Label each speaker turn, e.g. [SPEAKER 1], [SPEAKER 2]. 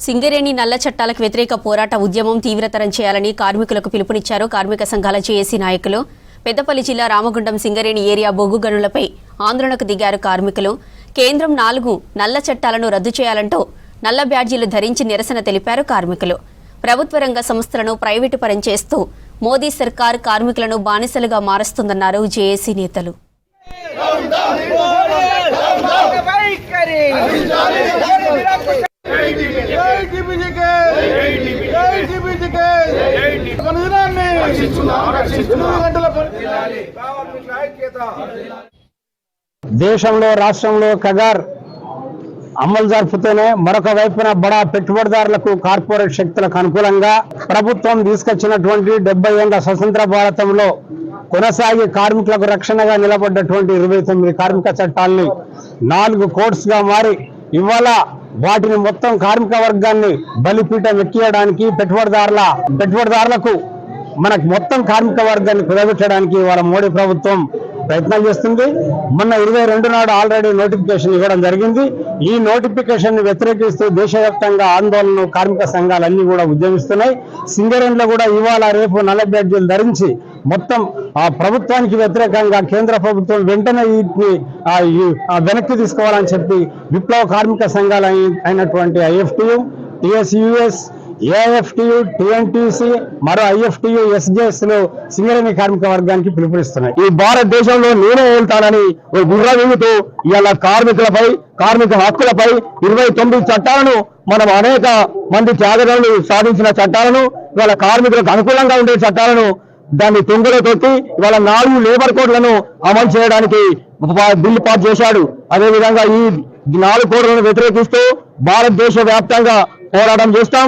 [SPEAKER 1] సింగరేణి నల్ల చట్టాలకు వ్యతిరేక పోరాట ఉద్యమం తీవ్రతరం చేయాలని కార్మికులకు పిలుపునిచ్చారు కార్మిక సంఘాల జేఏసీ నాయకులు. పెద్దపల్లి జిల్లా రామగుండం సింగరేణి ఏరియా బొగ్గు గనులపై ఆందోళనకు దిగారు కార్మికులు. కేంద్రం 4 నల్ల చట్టాలను రద్దు చేయాలంటూ నల్ల బ్యాడ్జీలు ధరించి నిరసన తెలిపారు కార్మికులు. ప్రభుత్వ రంగ సంస్థలను ప్రైవేటు పరం చేస్తూ మోదీ సర్కార్ కార్మికులను బానిసలుగా మారుస్తుందన్నారు జేఏసీ నేతలు.
[SPEAKER 2] దేశంలో రాష్ట్రంలో కగార్ అమలు జరుపుతూనే మరొక వైపున బడా పెట్టుబడిదారులకు కార్పొరేట్ శక్తులకు అనుకూలంగా ప్రభుత్వం తీసుకొచ్చినటువంటి 70 ఏళ్ల స్వతంత్ర భారతంలో కొనసాగి కార్మికులకు రక్షణగా నిలబడ్డటువంటి 29 కార్మిక చట్టాలని 4 కోడ్స్ గా మారి ఇవాళ వాటిని మొత్తం కార్మిక వర్గాన్ని బలిపీఠం ఎక్కియడానికి పెట్టుబడిదారులకు మనకు మొత్తం కార్మిక వర్గాన్ని కుదబెట్టడానికి ఇవాళ మోడీ ప్రభుత్వం ప్రయత్నాలు చేస్తుంది. మొన్న 22 నాడు ఆల్రెడీ నోటిఫికేషన్ ఇవ్వడం జరిగింది. ఈ నోటిఫికేషన్ వ్యతిరేకిస్తూ దేశవ్యాప్తంగా ఆందోళనలు కార్మిక సంఘాలన్నీ కూడా ఉద్యమిస్తున్నాయి. సింగరేణిలో కూడా ఇవాళ రేపు నల్ల బ్యాడ్జీలు ధరించి మొత్తం ఆ ప్రభుత్వానికి వ్యతిరేకంగా కేంద్ర ప్రభుత్వం వెంటనే వీటిని వెనక్కి తీసుకోవాలని చెప్పి విప్లవ కార్మిక సంఘాలు అయినటువంటి ఐఎఫ్టియు, టిఎస్యుఎస్, ఏఎఫ్టియు, టిఎన్టీసీ, మరో ఐఎఫ్టియు, ఎస్జేఎస్ లు సింగరేణి కార్మిక వర్గానికి పిలుపునిస్తున్నాయి. ఈ భారతదేశంలో నేనే వెళ్తానని గుర్రవీగుతూ ఇవాళ కార్మిక హక్కులపై 29 చట్టాలను మనం అనేక మంది త్యాగదారులు సాధించిన చట్టాలను ఇవాళ కార్మికులకు అనుకూలంగా ఉండే చట్టాలను దాన్ని తుంగలో తొక్కి ఇవాళ 4 లేబర్ కోడ్లను అమలు చేయడానికి బిల్లు పాస్ చేశాడు. అదేవిధంగా ఈ 4 కోడ్లను వ్యతిరేకిస్తూ భారతదేశ వ్యాప్తంగా పోరాటం చేస్తాం.